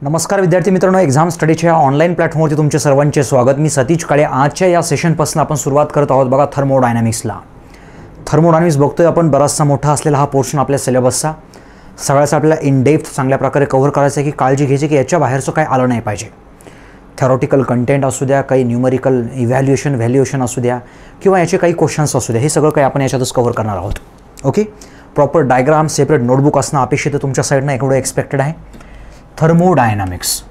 नमस्कार विद्यार्थी मित्रांनो, एक्झाम स्टडीच्या ऑनलाईन प्लॅटफॉर्मवरती तुमचे सर्वांचे स्वागत। मी सतीश काळे। आजच्या या सेशनपासून आपण सुरुवात करत आहोत बघा थर्मोडायनामिक्सला। थर्मोडायनामिक्स बघतोय आपण, बराचसा मोठा असलेला हा पोर्शन आपल्या सिलेबसचा सगळ्याचा आपल्याला इन डेप्थ चांगल्या प्रकारे कव्हर करायचं आहे की काळजी घ्यायची की याच्या बाहेरचं काय आलं नाही पाहिजे। थेरॉटिकल कंटेंट असू द्या, काही न्यूमेरिकल इव्हॅल्युएशन व्हॅल्युएशन असू द्या किंवा याचे काही क्वेश्चन्स असू द्या, हे सगळं काही आपण याच्यातच कव्हर करणार आहोत। Okay, proper diagram, separate notebook असणं अपेक्षित आहे तुमच्या साईडनं, एवढं एक्सपेक्टेड आहे। थर्मोडायनामिक्स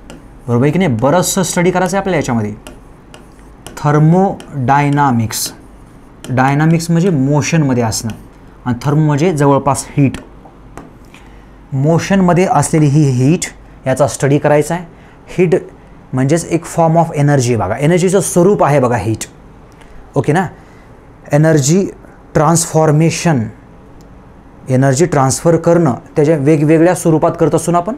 बरोबर आहे की नाही, बरंचसं स्टडी करायचं आहे आपल्याला याच्यामध्ये। थर्मोडायनामिक्स, डायनामिक्स म्हणजे मोशनमध्ये असणं आणि थर्मो म्हणजे जवळपास हीट, मोशनमध्ये असलेली ही हीट याचा स्टडी करायचा आहे। हीट म्हणजेच एक फॉर्म ऑफ एनर्जी बघा, एनर्जीचं स्वरूप आहे बघा हीट। ओके ना, एनर्जी ट्रान्सफॉर्मेशन, एनर्जी ट्रान्सफर करणं त्याच्या वेगवेगळ्या स्वरूपात करत असून आपण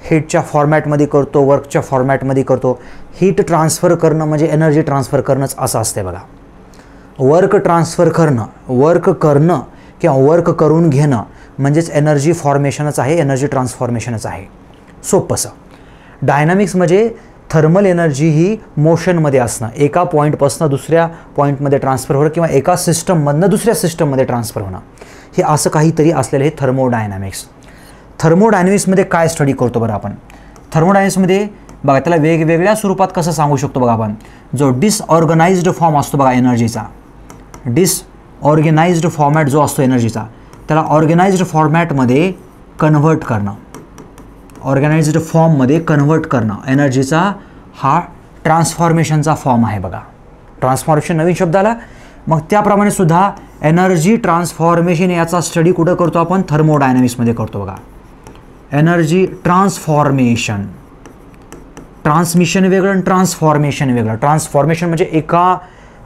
हीटच्या फॉर्मॅटमध्ये करतो, वर्कच्या फॉर्मॅटमध्ये करतो। हीट ट्रान्सफर करणं म्हणजे एनर्जी ट्रान्सफर करणंच असं असते बघा। वर्क ट्रान्सफर करणं, वर्क करणं किंवा वर्क करून घेणं म्हणजेच एनर्जी फॉर्मेशनच आहे, एनर्जी ट्रान्सफॉर्मेशनच आहे, सोपंसं। डायनामिक्स म्हणजे थर्मल एनर्जी ही मोशनमध्ये असणं, एका पॉईंटपासून दुसऱ्या पॉईंटमध्ये ट्रान्सफर होणं किंवा एका सिस्टममधनं दुसऱ्या सिस्टममध्ये ट्रान्सफर होणं, हे असं काहीतरी असलेलं हे थर्मोडायनामिक्स। थर्मोडायनामिक्समध्ये काय स्टडी करतो बरं आपण? थर्मोडायनामिक्समध्ये बघा त्याला वेगवेगळ्या स्वरूपात कसं सांगू शकतो बघा आपण। जो डिसऑर्गनाइज्ड फॉर्म असतो बघा एनर्जीचा, डिसऑर्गनाइज्ड फॉर्मॅट जो असतो एनर्जीचा, त्याला ऑर्गनाइज्ड फॉर्मॅटमध्ये कन्व्हर्ट करणं, ऑर्गनाइज्ड फॉर्ममध्ये कन्व्हर्ट करणं एनर्जीचा हा ट्रान्सफॉर्मेशनचा फॉर्म आहे बघा। ट्रान्सफॉर्मेशन नवीन शब्द आला, मग त्याप्रमाणे सुद्धा एनर्जी ट्रान्सफॉर्मेशन याचा स्टडी कुठं करतो आपण? थर्मोडायनामिक्समध्ये करतो बघा। एनर्जी ट्रान्सफॉर्मेशन, ट्रान्समिशन वेगळं आणि ट्रान्सफॉर्मेशन वेगळं। ट्रान्सफॉर्मेशन म्हणजे एका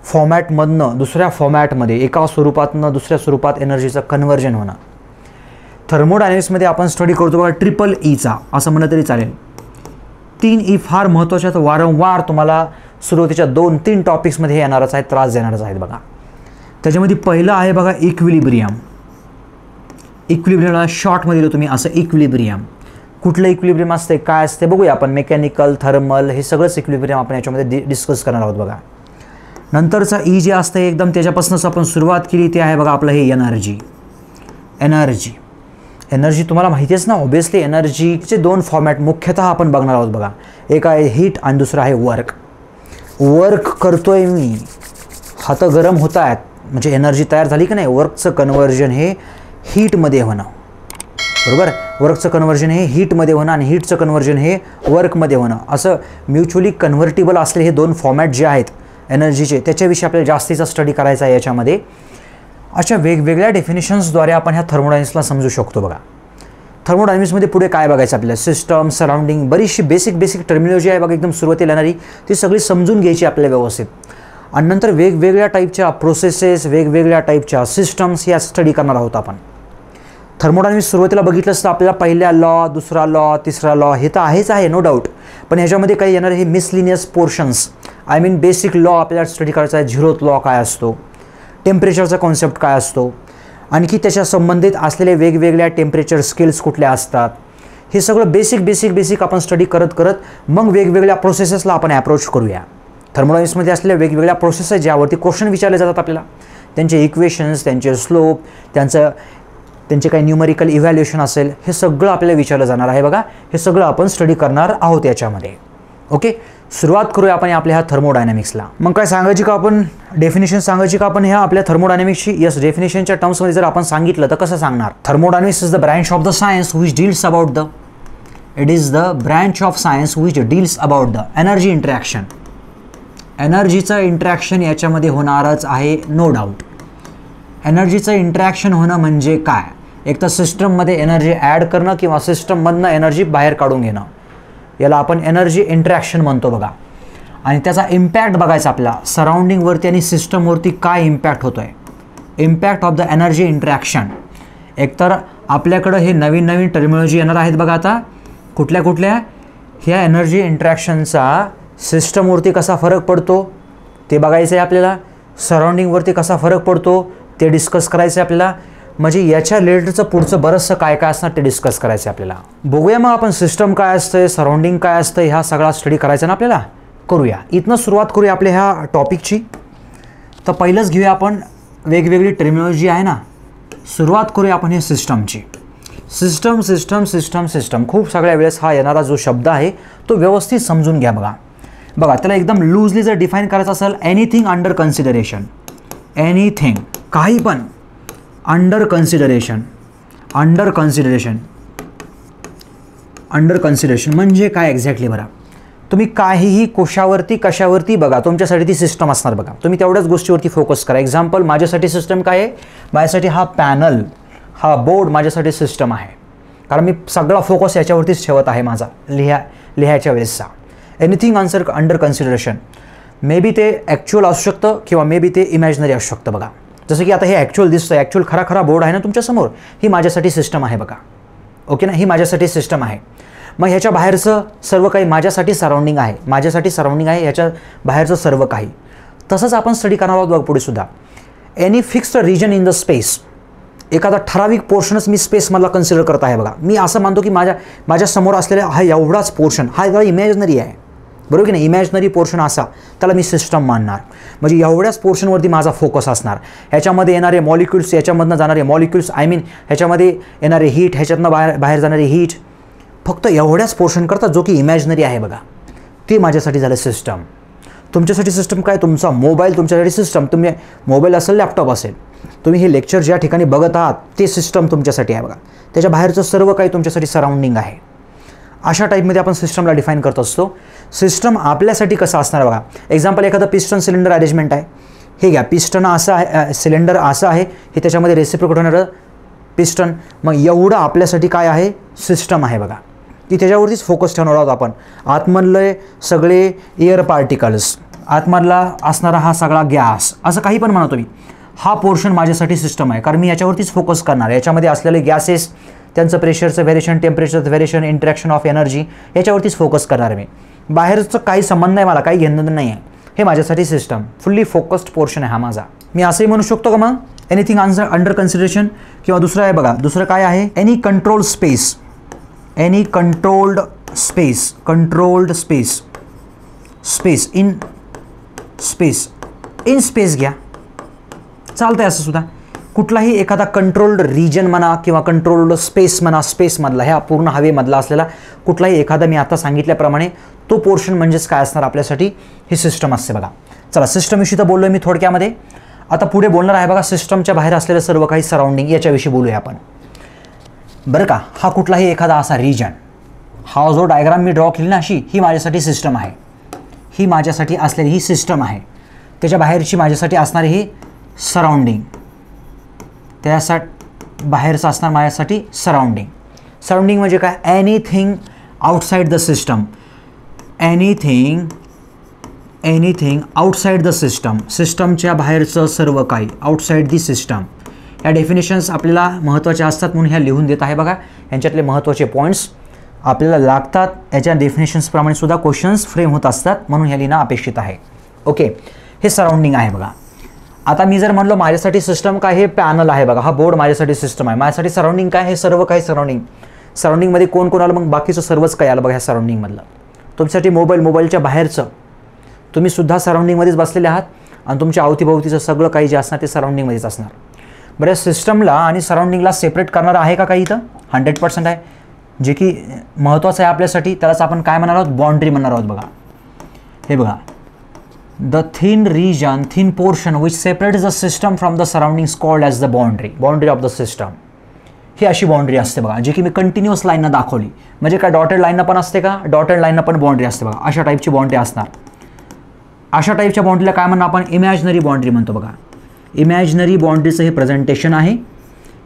फॉर्मॅटमधनं दुसऱ्या फॉर्मॅटमध्ये, एका स्वरूपातनं दुसऱ्या स्वरूपात एनर्जीचं कन्व्हर्जन होणं। थर्मोडायनामिक्समध्ये आपण स्टडी करतो बघा ट्रिपल ईचा, असं म्हणलं तरी चालेल। 3 ई फार महत्त्वाच्या, वारंवार तुम्हाला सुरुवातीच्या 2-3 टॉपिक्समध्ये हे येणारच आहेत, त्रास देणारच आहेत बघा। त्याच्यामध्ये पहिलं आहे बघा इक्विलिब्रियम। इक्विलिब्रियमला शॉर्टमध्ये दिलं तुम्ही असं इक्विलिब्रियम। कुठलं इक्विलिब्रियम असते, काय असते बघूया आपण। मेकॅनिकल, थर्मल हे सगळंच इक्विलिब्रियम आपण याच्यामध्ये डिस्कस करणार आहोत बघा। नंतरचा ई जे असतं एकदम त्याच्यापासूनच आपण सुरुवात केली, ते आहे बघा आपलं हे एनर्जी। एनर्जी, एनर्जी तुम्हाला माहितीच ना, ऑब्वियसली एनर्जीचे 2 फॉर्मॅट मुख्यतः आपण बघणार आहोत बघा। एक आहे हीट आणि दुसरं आहे वर्क। वर्क करतोय मी, हात गरम होत आहेत म्हणजे एनर्जी तयार झाली की नाही, वर्कचं कन्व्हर्जन हे हीटमध्ये होणं, बरोबर। वर्कचं कन्व्हर्जन हे हीटमध्ये होणं आणि हीटचं कन्व्हर्जन हे वर्कमध्ये होणं, असं म्युच्युअली कन्व्हर्टिबल असले हे 2 फॉर्मॅट जे आहेत एनर्जीचे, त्याच्याविषयी आपल्याला जास्तीचा स्टडी करायचा आहे याच्यामध्ये। अशा वेगवेगळ्या डेफिनेशन्सद्वारे आपण ह्या थर्मोडायनामिक्सला समजू शकतो बघा। थर्मोडायनामिक्समध्ये पुढे काय बघायचं आपल्याला? सिस्टम, सराउंडिंग, बरीचशी बेसिक टर्मिनॉलॉजी आहे बघा एकदम सुरुवातीला येणारी, ती सगळी समजून घ्यायची आपल्याला व्यवस्थित। आणि नंतर वेगवेगळ्या टाईपच्या प्रोसेसेस, वेगवेगळ्या टाईपच्या सिस्टम्स या स्टडी करणार आहोत आपण। थर्मोडायनामिक्स सुरुवातीला बघितलं असतं आपल्याला पहिला लॉ, दुसरा लॉ, तिसरा लॉ, हे तर आहेच आहे नो डाऊट, पण ह्याच्यामध्ये काही येणार हे miscellaneous portions, I mean basic law आपल्याला स्टडी करायचा आहे। झिरोथ लॉ काय असतो, टेम्परेचरचा कॉन्सेप्ट काय असतो, आणखी त्याच्या संबंधित असलेले वेगवेगळ्या टेम्परेचर स्केल्स कुठल्या असतात, हे सगळं बेसिक आपण स्टडी करत मग वेगवेगळ्या प्रोसेसेसला आपण ॲप्रोच करूया। थर्मोडायनामिक्समध्ये असलेल्या वेगवेगळ्या प्रोसेस आहेत ज्यावरती क्वेश्चन विचारले जातात आपल्याला, त्यांचे इक्वेशन्स, त्यांचे स्लोप, त्यांचे काही न्यूमेरिकल इव्हॅल्युएशन असेल, हे सगळं आपल्याला विचारलं जाणार आहे बघा। हे सगळं आपण स्टडी करणार आहोत याच्यामध्ये। ओके, सुरुवात करूया आपण आपल्या ह्या थर्मोडायनामिक्सला। मग काय सांगायची का आपण, डेफिनेशन सांगायची का आपण ह्या आपल्या थर्मोडायनामिक्सची? यस, डेफिनेशनच्या टर्म्समध्ये जर आपण सांगितलं तर कसं सांगणार? Thermodynamics is the branch of the science which deals about the, it is the branch of science which deals about the energy interaction. एनर्जीचं इंटरॅक्शन याच्यामध्ये होणारच आहे नो डाऊट। एनर्जीचं इंटरॅक्शन होणं म्हणजे काय? एक तर सिस्टममध्ये एनर्जी ॲड करणं किंवा सिस्टममधनं एनर्जी बाहेर काढून घेणं, याला आपण एनर्जी इंटरॅक्शन म्हणतो बघा। आणि त्याचा इम्पॅक्ट बघायचा आपल्याला सराउंडिंगवरती आणि सिस्टमवरती काय इम्पॅक्ट होतो आहे, impact of the energy interaction. एकतर आपल्याकडं हे नवीन टर्मिनॉलॉजी येणार आहेत बघा आता, कुठल्या ह्या एनर्जी इंटरॅक्शनचा सिस्टमवरती कसा फरक पडतो ते बघायचं आहे आपल्याला, सराउंडिंगवरती कसा फरक पडतो ते डिस्कस करायचं आहे आपल्याला, म्हणजे याच्या रिलेटेडचं पुढचं बरंचसं काय काय असणार ते डिस्कस करायचं आहे आपल्याला. बघूया मग आपण सिस्टम काय असतं, सराउंडिंग काय असतं, ह्या सगळा स्टडी करायचा ना आपल्याला. करूया, इथनं सुरुवात करूया आपल्या ह्या टॉपिकची. तर पहिलंच घेऊया आपण वेगवेगळी टर्मिनॉलॉजी आहे ना, सुरुवात करूया आपण हे सिस्टमची. सिस्टम सिस्टम सिस्टम सिस्टम खूप सगळ्या वेळेस हा येणारा जो शब्द आहे तो व्यवस्थित समजून घ्या. बघा त्याला एकदम लूजली जर डिफाईन करायचं असेल, एनिथिंग अंडर कन्सिडरेशन, एनिथिंग काही पण under consideration. Under consideration, under consideration म्हणजे काय एक्झॅक्टली बरं. तुम्ही काहीही कशावरती बघा, तुमच्यासाठी ती सिस्टम असणार. बघा तुम्ही तेवढ्याच गोष्टीवरती फोकस करा. एक्झाम्पल, माझ्यासाठी सिस्टम काय आहे, माझ्यासाठी हा पॅनल, हा बोर्ड माझ्यासाठी सिस्टम आहे, कारण मी सगळा फोकस याच्यावरतीच ठेवत आहे माझा लिहायच्या वेळेसचा. Anything under consideration, may be ते ॲक्च्युअल असू शकतं किंवा मे बी ते इमॅजिनरी असू शकतं. बघा जसं की आता हे ॲक्च्युअल दिसतं, ॲक्च्युअल खरा बोर्ड आहे ना तुमच्यासमोर, ही माझ्यासाठी सिस्टम आहे बघा. ओके ना, ही माझ्यासाठी सिस्टम आहे. मग ह्याच्या बाहेरचं सर्व काही माझ्यासाठी सराउंडिंग आहे, माझ्यासाठी सराउंडिंग आहे, ह्याच्या बाहेरचं सर्व काही. तसंच आपण स्टडी करणार आहोत बघा पुढे सुद्धा. Any fixed region in the space, एखादा ठराविक पोर्शनच मी स्पेसमधला कन्सिडर करत आहे. बघा मी असं मानतो की माझ्या समोर असलेला हा एवढाच पोर्शन हा जरा इमॅजिनरी आहे, बरोबर की नाही. इमॅजिनरी पोर्शन असा, त्याला मी सिस्टम मानणार. म्हणजे एवढ्याच पोर्शनवरती माझा फोकस असणार. ह्याच्यामध्ये येणारे मॉलिक्युल्स, याच्यामधनं जाणारे मॉलिक्युल्स, आय मीन ह्याच्यामध्ये येणारे हीट, ह्याच्यातनं बाहेर जाणारे हीट, फक्त एवढ्याच पोर्शन करता जो की इमॅजिनरी आहे. बघा ते माझ्यासाठी झालं सिस्टम. तुमच्यासाठी सिस्टम काय, तुमचा मोबाईल तुमच्यासाठी सिस्टम. तुम्ही मोबाईल असेल, लॅपटॉप असेल, तुम्ही हे लेक्चर ज्या ठिकाणी बघत आहात ते सिस्टम तुमच्यासाठी आहे. बघा त्याच्या बाहेरचं सर्व काही तुमच्यासाठी सराउंडिंग आहे. अशा टाईपमध्ये आपण सिस्टमला डिफाईन करत असतो. सिस्टम आपल्यासाठी कसं असणार बघा. एक्झाम्पल, एखादं पिस्टन सिलेंडर अरेंजमेंट आहे, हे घ्या. पिस्टन असं आहे, सिलेंडर असं आहे, हे त्याच्यामध्ये रेसिप्रोकेट होणारं पिस्टन. मग एवढं आपल्यासाठी काय आहे, सिस्टम आहे. बघा की त्याच्यावरतीच फोकस ठेवणार आहोत आपण. आतमधले सगळे एअर पार्टिकल्स, आतमधला असणारा हा सगळा गॅस, असं काही पण म्हणा तुम्ही, हा पोर्शन माझ्यासाठी सिस्टम आहे, कारण मी याच्यावरतीच फोकस करणार. याच्यामध्ये असलेले गॅसेस, त्यांचं प्रेशरचं व्हेरिएशन, टेम्परेचरचं व्हेरिएशन, इंटरॅक्शन ऑफ एनर्जी, याच्यावरतीच फोकस करणार मी. बाहेरचं काही संबंध नाही, मला काही घेणं नाही आहे. हे माझ्यासाठी सिस्टम, फुल्ली फोकस्ड पोर्शन आहे हा माझा. मी असंही म्हणू शकतो का मग एनिथिंग अंडर कन्सिडरेशन. किंवा दुसरं आहे बघा, दुसरं काय आहे, any control space, any controlled space, controlled space, space in space, in space घ्या चालतं आहे. असं सुद्धा कुठलाही एखादा कंट्रोल्ड रिजन म्हणा किंवा कंट्रोल्ड स्पेस म्हणा, स्पेसमधला, ह्या पूर्ण हवेमधला असलेला कुठलाही एखादा, मी आता सांगितल्याप्रमाणे तो पोर्शन म्हणजेच काय असणार आपल्यासाठी, ही सिस्टम असते. बघा चला, सिस्टमविषयी तर बोललो मी थोडक्यामध्ये. आता पुढे बोलणार आहे बघा, सिस्टमच्या बाहेर असलेलं सर्व काही सराउंडिंग, याच्याविषयी बोलूया आपण बरं का. हा कुठलाही एखादा असा रिजन, हा जो डायग्राम मी ड्रॉ केली ना अशी, ही माझ्यासाठी सिस्टम आहे. ही माझ्यासाठी असलेली ही सिस्टम आहे. त्याच्या बाहेरची माझ्यासाठी असणारी ही सराउंडिंग, त्यासाठी बाहेरचं असणार माझ्यासाठी सराउंडिंग. सराउंडिंग म्हणजे काय, anything outside the system, anything outside the system, सिस्टमच्या बाहेरचं सर्व काही, आउटसाइड दी सिस्टम. ह्या डेफिनेशन्स आपल्याला महत्त्वाच्या असतात म्हणून ह्या लिहून देत आहे. बघा यांच्यातले महत्त्वाचे पॉईंट्स आपल्याला लागतात, याच्या डेफिनेशन्सप्रमाणे सुद्धा क्वेश्चन्स फ्रेम होत असतात, म्हणून ह्या लिहिणं अपेक्षित आहे. ओके, हे सराउंडिंग आहे. बघा आता मी जर म्हणलो माझ्यासाठी सिस्टम काय, हे पॅनल आहे बघा, हा बोर्ड माझ्यासाठी सिस्टम आहे. माझ्यासाठी सराउंडिंग काय, हे सर्व काही सराउंडिंग. सराउंडिंगमध्ये कोण आलं, मग बाकीचं सर्वच काही आलं बघा ह्या सराउंडिंगमधलं. तुमच्यासाठी मोबाईलच्या बाहेरचं, तुम्ही सुद्धा सराउंडिंगमध्येच बसलेले आहात आणि तुमच्या अवतीभोवतीचं सगळं काही जे असणार ते सराउंडिंगमध्येच असणार. बरं, सिस्टमला आणि सराउंडिंगला सेपरेट करणारं आहे का काही इथं, 100% आहे. जे की महत्त्वाचं आहे आपल्यासाठी, त्यालाच आपण काय म्हणणार आहोत, बाउंड्री म्हणणार आहोत. बघा हे बघा, the thin region, thin portion which separates the system from the surroundings called as the boundary of the system. ही अशी बाउंड्री असते बघा, जी की मी कंटिन्युअस लाईननं दाखवली. म्हणजे काय, डॉटेड लाईननं पण असते का, डॉटेड लाईननं पण बाउंड्री असते बघा. अशा टाईपची बाउंड्री असणार. अशा टाईपच्या बाउंड्रीला काय म्हणणार आपण, इमॅजिनरी बाउंड्री म्हणतो. बघा इमॅजिनरी बाउंड्रीचं हे प्रेझेंटेशन आहे,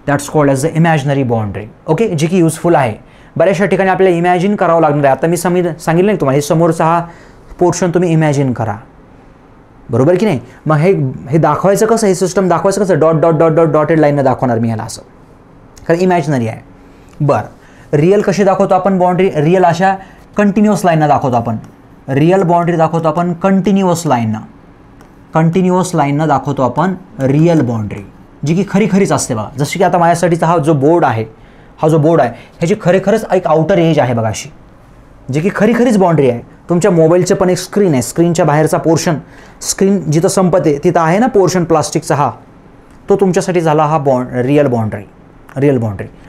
that's called as the imaginary boundary. Okay, जी की युजफुल आहे. बऱ्याचशा ठिकाणी आपल्याला इमॅजिन करावं लागणार आहे. आता मी सांगितलं नाही तुम्हाला, हे समोरचा हा पोर्शन तुम्ही इमॅजिन करा, बरोबर की नाही. मग हे दाखवायचं कसं, हे सिस्टम दाखवायचं कसं, dot dot dot dot dotted लाईननं दाखवणार मी ह्याला असं, कारण इमॅजिनरी आहे. बरं, रिअल कशी दाखवतो आपण बाउंड्री, रिअल अशा कंटिन्युअस लाईननं दाखवतो आपण. रिअल बाउंड्री दाखवतो आपण कंटिन्युअस लाईननं दाखवतो आपण रिअल बाउंड्री. जी की खरीखरीच असते बघा. जशी की आता माझ्यासाठीचा हा जो बोर्ड आहे ह्याची खरेखरच एक आउटर एज आहे बघा अशी, जी की खरीखरीच बाउंड्री आहे. तुमच्या मोबाईलचं पण एक स्क्रीन आहे, स्क्रीनच्या बाहेरचा पोर्शन, स्क्रीन जिथं संपते तिथं आहे ना पोर्शन प्लास्टिकचा, हा तो तुमच्यासाठी झाला हा real boundary.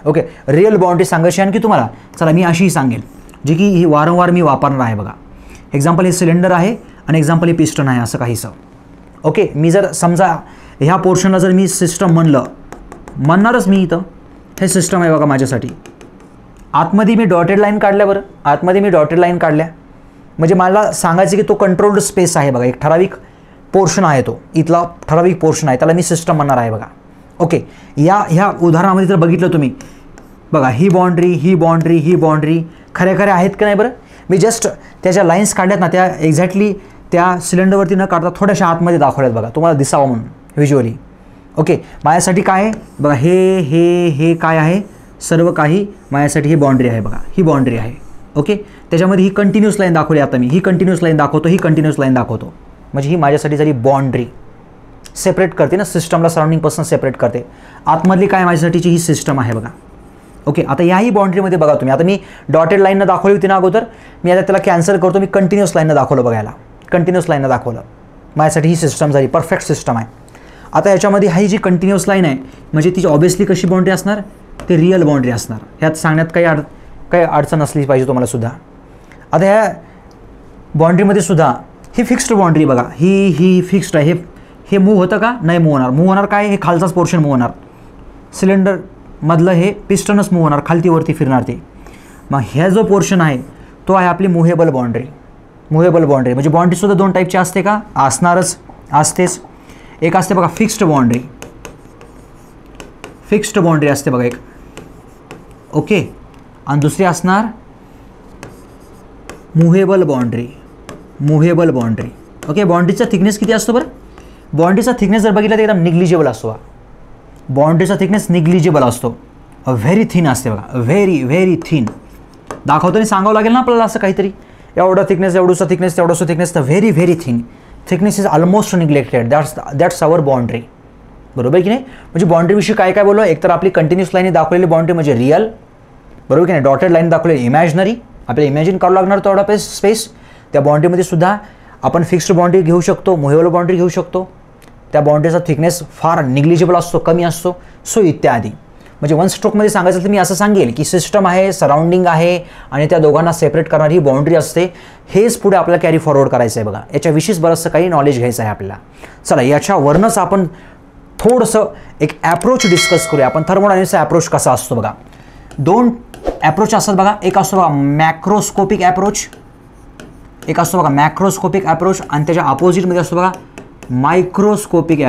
Okay, real boundary सांगायची आणखी तुम्हाला. चला मी अशीही सांगेल जी की ही वारंवार मी वापरणार आहे बघा. एक्झाम्पल हे सिलेंडर आहे आणि एक्झाम्पल हे पिस्टन आहे असं काहीसं. ओके, मी जर समजा ह्या पोर्शनला जर मी सिस्टम म्हणणारच मी, इथं हे सिस्टम आहे बघा माझ्यासाठी. आतमध्ये मी डॉटेड लाईन काढल्या म्हणजे मला सांगायचं की तो कंट्रोल्ड स्पेस आहे बघा, एक ठराविक पोर्शन आहे, तो इथला ठराविक पोर्शन आहे, त्याला मी सिस्टम म्हणणार आहे बघा. ओके, ह्या उदाहरणामध्ये जर बघितलं तुम्ही बघा, ही बाउंड्री खऱ्या आहेत का नाही बरं. मी जस्ट त्याच्या लाईन्स काढल्यात ना, त्या एक्झॅक्टली त्या सिलेंडरवरती न काढता थोड्याशा आतमध्ये दाखवल्यात बघा, तुम्हाला दिसावं म्हणून व्हिज्युअली. ओके, माझ्यासाठी काय आहे बघा, हे काय आहे, सर्व काही माझ्यासाठी ही बाउंड्री आहे बघा, ही बाउंड्री आहे. ओके, त्याच्यामध्ये ही कंटिन्यूस लाईन दाखवली आता मी, ही कंटिन्यूस लाईन दाखवतो, म्हणजे ही माझ्यासाठी झाली बाउंड्री. सेपरेट करते ना सिस्टमला सराउंडिंगपासून सेपरेट करते. आतमधली काय माझ्यासाठीची ही सिस्टम आहे बघा. ओके, आता याही बाउंड्रीमध्ये बघा तुम्ही, आता मी डॉटेड लाईननं दाखवली होती ना अगोदर, मी आता त्याला कॅन्सल करतो, मी कंटिन्यूस लाईननं दाखवलं बघायला, माझ्यासाठी ही सिस्टम झाली, परफेक्ट सिस्टम आहे. आता याच्यामध्ये ही जी कंटिन्यूस लाईन आहे म्हणजे तिची ऑब्वियसली कशी बाउंड्री असणार, ते रिअल बाउंड्री असणार. ह्यात सांगण्यात काही अडचण नसली पाहिजे तुम्हाला सुद्धा. आता ह्या बाउंड्रीमध्ये सुद्धा ही फिक्स्ड बाउंड्री बघा, ही फिक्स्ड आहे. हे मूव्ह होतं का, नाही मूव्ह होणार काय, हे खालचाच पोर्शन मूव्ह होणार, सिलेंडरमधलं हे पिस्टनच मूव्ह होणार, खालती वरती फिरणार ते. मग ह्या जो पोर्शन आहे तो आहे आपली मूव्हेबल बाउंड्री. म्हणजे बाउंड्रीसुद्धा दोन टाईपची असते का, असतेच. एक असते बघा फिक्स्ड बाउंड्री असते बघा एक. ओके, आणि दुसरी असणार मूव्हेबल बाउंड्री. ओके, बाउंड्रीचा थिकनेस किती असतो बरं, बाउंड्रीचा थिकनेस जर बघितला तर एकदम निग्लिजिबल असतो. बाउंड्रीचा थिकनेस निग्लिजिबल असतो, व्हेरी थिन असते बघा, व्हेरी थिन. दाखवताना सांगावं लागेल ना आपल्याला असं काहीतरी, एवढा थिकनेस, तेवढासा थिकनेस, तर very thin. Thickness is almost neglected, that's our boundary. बरोबर की नाही. म्हणजे बाउंड्रीविषयी काय बोललो, एकतर आपली कंटिन्यूस लाईन दाखवलेली बाउंड्री म्हणजे रिअल, बरोबर की नाही. डॉटेड लाईन दाखवलेली इमॅजिनरी, आपल्याला इमॅजिन करावं लागणार तेवढा स्पेस. त्या बाउंड्रीमध्ये सुद्धा आपण फिक्स्ड बाउंड्री घेऊ शकतो, मूव्हेबल बाउंड्री घेऊ शकतो. त्या बाउंड्रीचा थिकनेस फार निग्लिजिबल असतो, कमी असतो, सो इत्यादी. म्हणजे वन स्ट्रोकमध्ये सांगायचं तर मी असं सांगेल की सिस्टम आहे, सराउंडिंग आहे आणि त्या दोघांना सेपरेट करणारी बाउंड्री असते. हेच पुढे आपल्याला कॅरी फॉरवर्ड करायचं आहे बघा. याच्याविषयीच बरंचसं काही नॉलेज घ्यायचं आहे आपल्याला. चला, याच्यावरनंच आपण थोडंसं एक ॲप्रोच डिस्कस करूया. आपण थर्मोडायनॅमिक्सचा ॲप्रोच कसा असतो बघा. दोन ॲप्रोच असतात बघा. एक असतो बघा मॅक्रोस्कोपिक ॲप्रोच, एक असतो बघा मॅक्रोस्कोपिक ॲप्रोच, आणि त्याच्या अपोजिटमध्ये असतो बघा मायक्रोस्कोपिक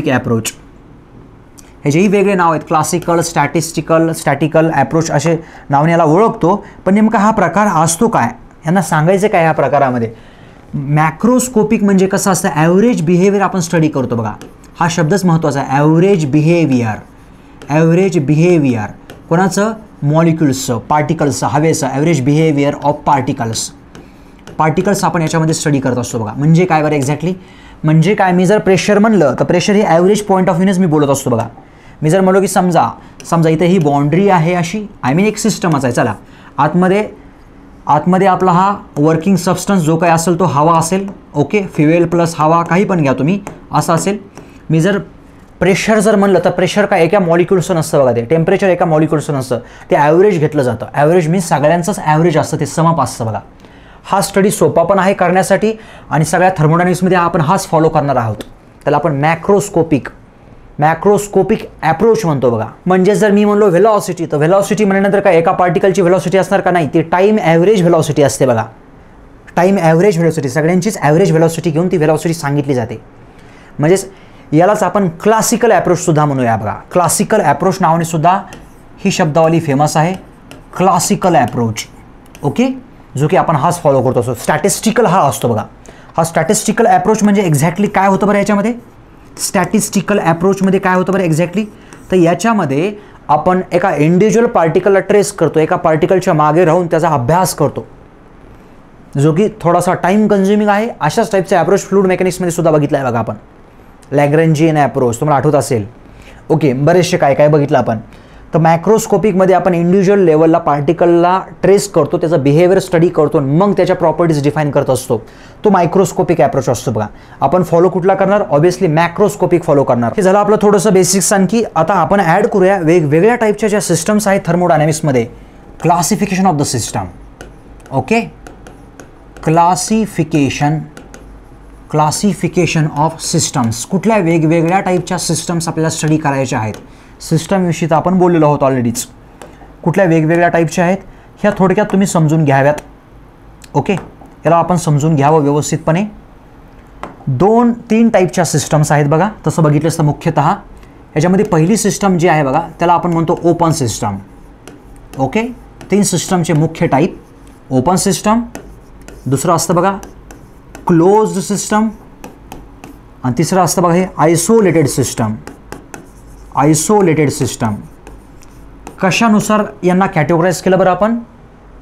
ॲप्रोच. ह्याचेही वेगळे नाव आहेत, क्लासिकल, स्टॅटिकल ॲप्रोच असे नावाने याला ओळखतो. पण नेमका हा प्रकार असतो काय, यांना सांगायचं काय ह्या प्रकारामध्ये. मॅक्रोस्कोपिक म्हणजे कसं असतं, ॲव्हरेज बिहेवियर आपण स्टडी करतो बघा. हा शब्दच महत्त्वाचा आहे, ॲव्हरेज बिहेवियर कोणाचं, मॉलिक्युल्सचं, पार्टिकल्सचं, हवेचं ॲव्हरेज बिहेवियर ऑफ पार्टिकल्स आपण याच्यामध्ये स्टडी करत असतो बघा. म्हणजे काय बरं एक्झॅक्टली, म्हणजे काय, मी जर प्रेशर म्हणलं तर प्रेशर हे ॲव्हरेज पॉईंट ऑफ व्ह्यूनेच मी बोलत असतो बघा. मी जर म्हणलो की समजा इथे ही बाउंड्री आहे अशी, एक सिस्टमच आहे. चला, आतमध्ये आपला हा वर्किंग सबस्टन्स जो काही असेल तो हवा असेल. ओके, फ्युएल प्लस हवा काही पण घ्या तुम्ही, असं असेल. मी जर प्रेशर जर म्हणलं तर प्रेशर काय एका मॉलिक्युल्सचं नसतं बघा, ते टेम्परेचर एका मॉलिक्युल्सचं नसतं, ते ॲव्हरेज घेतलं जातं. ॲव्हरेज मीन्स सगळ्यांचंच ॲव्हरेज असतं, ते समप असतं बघा. हा स्टडी सोपा पण आहे करण्यासाठी आणि सगळ्या थर्मोडायनॅमिक्समध्ये आपण हाच फॉलो करणार आहोत. त्याला आपण मॅक्रोस्कोपिक ॲप्रोच म्हणतो बघा. म्हणजे जर मी म्हणलो व्हेलॉसिटी, तर व्हेलॉसिटी म्हणल्यानंतर काय एका पार्टिकलची व्हेलॉसिटी असणार का, नाही, ती टाईम ॲव्हरेज व्हेलॉसिटी असते बघा. टाईम ॲव्हरेज व्हेलॉसिटी, सगळ्यांचीच ॲव्हरेज व्हेलॉसिटी घेऊन ती व्हेलॉसिटी सांगितली जाते. म्हणजेच यालाच आपण क्लासिकल ॲप्रोचसुद्धा म्हणूया बघा. क्लासिकल ॲप्रोच नावाने सुद्धा ही शब्दावली फेमस आहे, क्लासिकल ॲप्रोच. ओके, जो की आपण हाच फॉलो करतो असतो. स्टॅटिस्टिकल हा असतो बघा. हा स्टॅटिस्टिकल ॲप्रोच म्हणजे एक्झॅक्टली काय होतं बरं याच्यामध्ये, स्टॅटिस्टिकल ॲप्रोचमध्ये काय होतं बरं एक्झॅक्टली, तर याच्यामध्ये आपण एका इंडिव्हिज्युअल पार्टिकलला ट्रेस करतो, एका पार्टिकलच्या मागे राहून त्याचा अभ्यास करतो, जो की थोडासा टाईम कन्झ्युमिंग आहे. अशाच टाईपचा ॲप्रोच फ्लूइड मेकॅनिक्समध्ये सुद्धा बघितला आहे बघा आपण. लॅग्रेंजियन अप्रोच, तुम्हाला आठवत असेल. ओके, बरेचसे काय काय बघितलं आपण. तर मॅक्रोस्कोपिकमध्ये आपण इंडिव्हिज्युअल लेवलला पार्टिकलला ट्रेस करतो, त्याचं बिहेवियर स्टडी करतो, मग त्याच्या प्रॉपर्टीज डिफाईन करत असतो. तो मायक्रोस्कोपिक अप्रोच असतो बघा. आपण फॉलो कुठला करणार? ऑब्व्हियसली मॅक्रोस्कोपिक फॉलो करणार. हे झालं आपलं थोडंसं बेसिक्स. आणखी आता आपण ॲड करूया वेगवेगळ्या टाईपच्या ज्या सिस्टम्स आहेत थर्मोडायनॅमिक्समध्ये. Classification of the system. Okay, classification of systems. कुठल्या वेगवेगळ्या टाईपच्या सिस्टम्स आपल्याला स्टडी करायच्या आहेत. सिस्टमविषयी तर आपण बोललेलो आहोत ऑलरेडीच. कुठल्या वेगवेगळ्या टाईपच्या आहेत ह्या थोडक्यात तुम्ही समजून घ्याव्यात. ओके, याला आपण समजून घ्यावं व्यवस्थितपणे. 2-3 टाईपच्या सिस्टम्स आहेत बघा. तसं बघितलं तर मुख्यतः याच्यामध्ये पहिली सिस्टम जी आहे बघा त्याला आपण म्हणतो ओपन सिस्टम. ओके, 3 सिस्टमचे मुख्य टाईप. ओपन सिस्टम, दुसरं असतं बघा क्लोज्ड सिस्टम, आणि तिसरं असतं बघा हे आयसोलेटेड सिस्टम. आयसोलेटेड सिस्टम कशानुसार यांना कॅटेगोराईज केलं बरं आपण?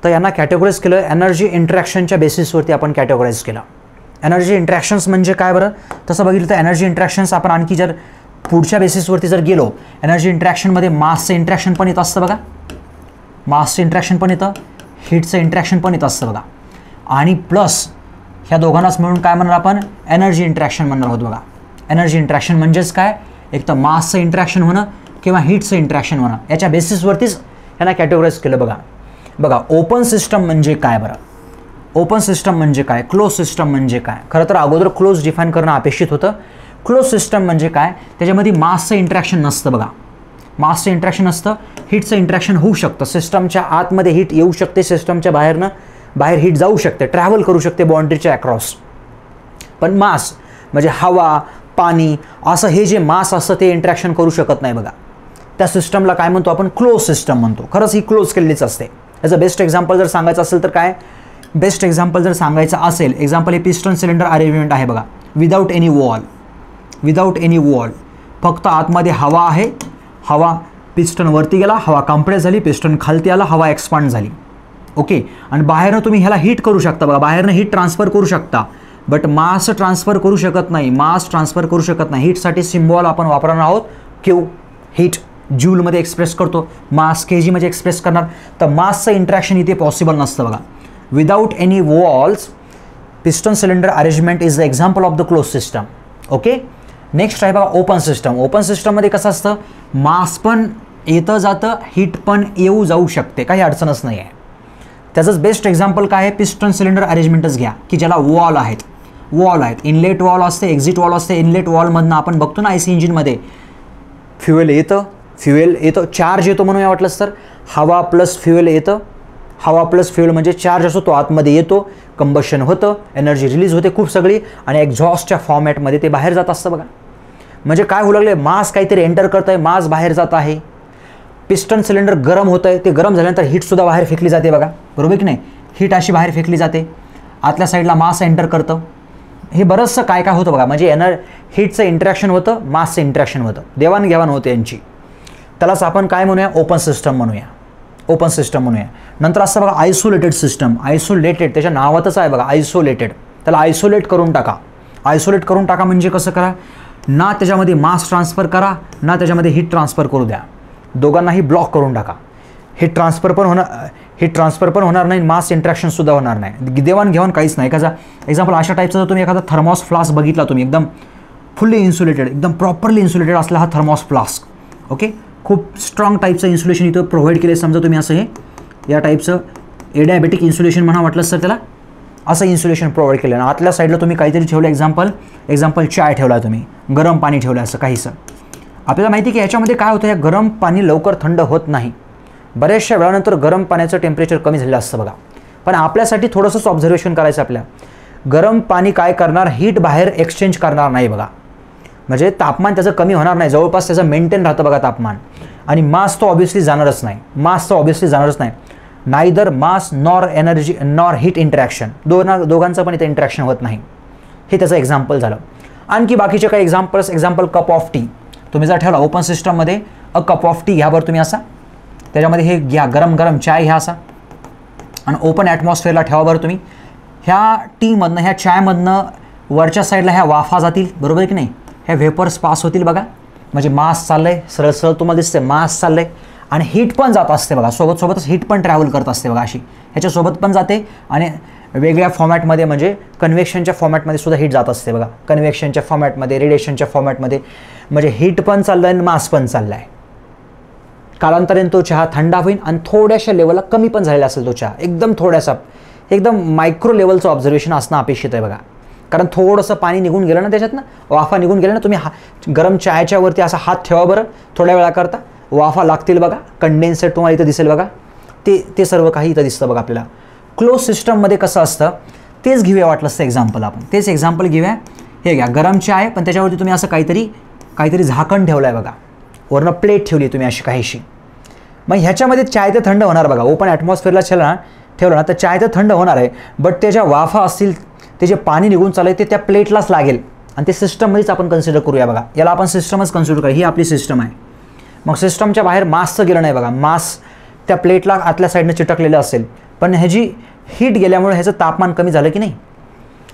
तर यांना कॅटेगोराईज केलं एनर्जी इंट्रॅक्शनच्या बेसिसवरती आपण कॅटेगोराईज केलं. एनर्जी इंट्रॅक्शन्स म्हणजे काय बरं? तसं बघितलं तर एनर्जी इंट्रॅक्शन्स आपण आणखी जर पुढच्या बेसिसवरती जर गेलो, एनर्जी इंट्रॅक्शनमध्ये मासचं इंट्रॅक्शन पण येत असतं बघा. मासचं इंट्रॅक्शन पण येतं, हीटचं इंट्रॅक्शन पण येत असतं बघा. आणि प्लस ह्या दोघांनाच मिळून काय म्हणणार आपण? एनर्जी इंट्रॅक्शन म्हणणार आहोत बघा. एनर्जी इंट्रॅक्शन म्हणजेच काय? एक तर मासचं इंट्रॅक्शन होणं किंवा हीटचं इंट्रॅक्शन होणं, याच्या बेसिसवरतीच यांना कॅटेगोराईज केलं बघा. बघा, ओपन सिस्टम म्हणजे काय बरं? ओपन सिस्टम म्हणजे काय? क्लोज सिस्टम म्हणजे काय? खरं तर अगोदर क्लोज डिफाईन करणं अपेक्षित होतं. क्लोज सिस्टम म्हणजे काय? त्याच्यामध्ये मासचं इंट्रॅक्शन नसतं बघा. मासचं इंट्रॅक्शन असतं, हीटचं इंट्रॅक्शन होऊ शकतं. सिस्टमच्या आतमध्ये हीट येऊ शकते, सिस्टमच्या बाहेर हीट जाऊ शकते, ट्रॅव्हल करू शकते बाउंड्रीच्या अक्रॉस. पण मास म्हणजे हवा, पाणी, असं हे जे मास असतं ते इंट्रॅक्शन करू शकत नाही बघा. त्या सिस्टमला काय म्हणतो आपण? क्लोज सिस्टम म्हणतो. खरंच ही क्लोज केलेलीच असते. याचं बेस्ट एक्झाम्पल जर सांगायचं असेल तर काय? बेस्ट एक्झाम्पल जर सांगायचं असेल, एक्झाम्पल हे पिस्टन सिलेंडर अरेंजमेंट आहे बघा. विदाऊट एनी वॉल, फक्त आतमध्ये हवा आहे. हवा पिस्टन वरती गेला, हवा कॉम्प्रेस झाली, पिस्टन खालती आला, हवा एक्सपांड झाली. ओके, आणि बाहेरनं तुम्ही ह्याला हीट करू शकता बघा. बाहेरनं हीट ट्रान्सफर करू शकता, बट मास ट्रान्सफर करू शकत नाही. मास ट्रान्सफर करू शकत नाही. हीटसाठी सिम्बॉल आपण वापरणार आहोत क्यू. हीट ज्यूलमध्ये एक्सप्रेस करतो, मास केजीमध्ये एक्सप्रेस करणार. तर मासचं इंट्रॅक्शन इथे पॉसिबल नसतं बघा. Without any walls piston cylinder arrangement is the example of the close system. Okay, next आहे बघा ओपन सिस्टम. ओपन सिस्टममध्ये कसं असतं? मास पण येतं जातं, हीट पण येऊ जाऊ शकते, काही अडचणच नाही आहे. त्याचंच बेस्ट एक्झाम्पल काय आहे? पिस्टन सिलेंडर अरेंजमेंटच घ्या की ज्याला वॉल आहेत. इनलेट वॉल असते, एक्झिट वॉल असते. इनलेट वॉलमधनं आपण बघतो ना IC इंजिनमध्ये फ्युएल येतं, चार्ज येतो म्हणूया वाटलंच तर. हवा प्लस फ्युएल येतं. हवा प्लस फ्युएल म्हणजे चार्ज असतो, तो आतमध्ये येतो, कंबशन होतं, एनर्जी रिलीज होते खूप सगळी, आणि एक्झॉस्टच्या फॉर्मॅटमध्ये ते बाहेर जात असतं बघा. म्हणजे काय होऊ लागले? मास काहीतरी एंटर करत आहे, मास बाहेर जात आहे. पिस्टन सिलेंडर गरम होतं आहे, ते गरम झाल्यानंतर हीटसुद्धा बाहेर फेकली जाते बघा. बरोबर की नाही? हीट अशी बाहेर फेकली जाते, आतल्या साईडला मास एंटर करतं. हे बरंचसं काय काय होतं बघा. म्हणजे हीटचं इंट्रॅक्शन होतं, मासचं इंट्रॅक्शन होतं, देवाणघेवाण होते यांची. त्यालाच आपण काय म्हणूया? ओपन सिस्टम म्हणूया. नंतर असतं बघा आयसोलेटेड सिस्टम. आयसोलेटेड त्याच्या नावातच आहे बघा, आयसोलेटेड. त्याला आयसोलेट करून टाका म्हणजे कसं करा? ना त्याच्यामध्ये मास ट्रान्सफर करा, ना त्याच्यामध्ये हीट ट्रान्सफर करू द्या. दोघांनाही ब्लॉक करून टाका. हीट ट्रान्सफर पण होणार नाही, मास इंट्रॅक्शनसुद्धा होणार नाही, देवाणघेवाण काहीच नाही. एखादा एक्झाम्पल अशा टाईपचा जर तुम्ही एखादा थर्मॉस फ्लास्क बघितला तुम्ही, एकदम फुल्ली इन्सुलेटेड, एकदम प्रॉपरली इन्सुलेटेड असला हा थर्मॉस फ्लास्क. ओके, खूप स्ट्रॉंग टाईपचं इन्सुलेशन इथं प्रोव्हाइड केले. समजा तुम्ही असं हे या टाईपचं एडियाबॅटिक इन्सुलेशन म्हणा वाटलं सर त्याला, असं इन्सुलेशन प्रोव्हाइड केलं. आणि आतल्या साईडला तुम्ही काहीतरी ठेवलं, एक्झाम्पल चाय ठेवला, तुम्ही गरम पाणी ठेवलं, असं काहीसं. आपल्याला माहिती की याच्यामध्ये काय होतं? या गरम पाणी लवकर थंड होत नाही. बऱ्याचशा वेळानंतर गरम पाण्याचं टेम्परेचर कमी झालेलं असतं बघा. पण आपल्यासाठी थोडंसंच ऑब्झर्वेशन करायचं आपल्या. गरम पाणी काय करणार? हीट बाहेर एक्सचेंज करणार नाही बघा. म्हणजे तापमान त्याचं कमी होणार नाही, जवळपास त्याचं मेंटेन राहतं बघा तापमान. आणि मास तो ऑब्व्हियसली जाणारच नाही. Neither mass nor energy nor heat interaction, दोघांचं पण इथं इंटरॅक्शन होत नाही. हे त्याचं एक्झाम्पल झालं. आणखी बाकीचे काही एक्झाम्पल कप ऑफ टी तुम्ही जर ठेवला ओपन सिस्टममध्ये, अ कप ऑफ टी ह्यावर तुम्ही असा, त्याच्यामध्ये हे घ्या गरम चाय ह्या असा, आणि ओपन ॲटमॉस्फिअरला ठेवा बरं तुम्ही. ह्या टीमधनं, ह्या चायमधनं वरच्या साईडला ह्या वाफा जातील, बरोबर आहे की नाही? हे व्हेपर्स पास होतील बघा, म्हणजे मास चाललं आहे, सरळ सरळ तुम्हाला दिसते मास चाललं आहे, आणि हीट पण जात असते बघा, सोबतच हीट पण ट्रॅव्हल करत असते बघा, अशी ह्याच्यासोबत पण जाते, आणि वेगळ्या फॉर्मॅटमध्ये म्हणजे कन्व्हेक्शनच्या फॉर्मॅटमध्ये सुद्धा हीट जात असते बघा, कन्व्हेक्शनच्या फॉर्मॅटमध्ये, रेडिएशनच्या फॉर्मॅटमध्ये, म्हणजे हीट पण चाललं आहे आणि मास पण चालला आहे. कालांतराने तो चहा थंड होईल आणि थोड्याशा लेवलला कमी पण झालेला असेल तो चहा, एकदम थोड्यासा, एकदम मायक्रो लेवलचं ऑब्झर्वेशन असणं अपेक्षित आहे बघा, कारण थोडंसं पाणी निघून गेलं ना त्याच्यातनं, वाफा निघून गेलं ना, तुम्ही गरम चायच्या वरती असा हात ठेवा बरं थोड्या वेळाकरता, वाफा लागतील बघा, कंडेन्सेट तुम्हाला इथं दिसेल बघा, ते सर्व काही इथं दिसतं बघा आपल्याला. क्लोज सिस्टममध्ये कसं असतं तेच घेऊया वाटलं असतं एक्झाम्पल, आपण तेच एक्झाम्पल घेऊया. हे घ्या, गरम चाय, पण त्याच्यावरती तुम्ही असं काहीतरी झाकण ठेवलं आहे बघा, वरनं प्लेट ठेवली तुम्ही अशी काहीशी, मग ह्याच्यामध्ये चाय तर थंड होणार बघा, ओपन ॲटमॉस्फिअरला ठेवलं ना तर चाय तर थंड होणार आहे, बट त्याच्या वाफा असतील, ते जे पाणी निघून चालू आहे ते त्या प्लेटलाच लागेल, आणि ते सिस्टममध्येच आपण कन्सिडर करूया बघा, याला आपण सिस्टमच कन्सिडर करूया, ही आपली सिस्टम आहे. मग सिस्टमच्या बाहेर मासचं गेलं नाही बघा, मास त्या प्लेटला आतल्या साईडनं चिटकलेलं असेल, पण ह्याची हीट गेल्यामुळे ह्याचं तापमान कमी झालं की नाही,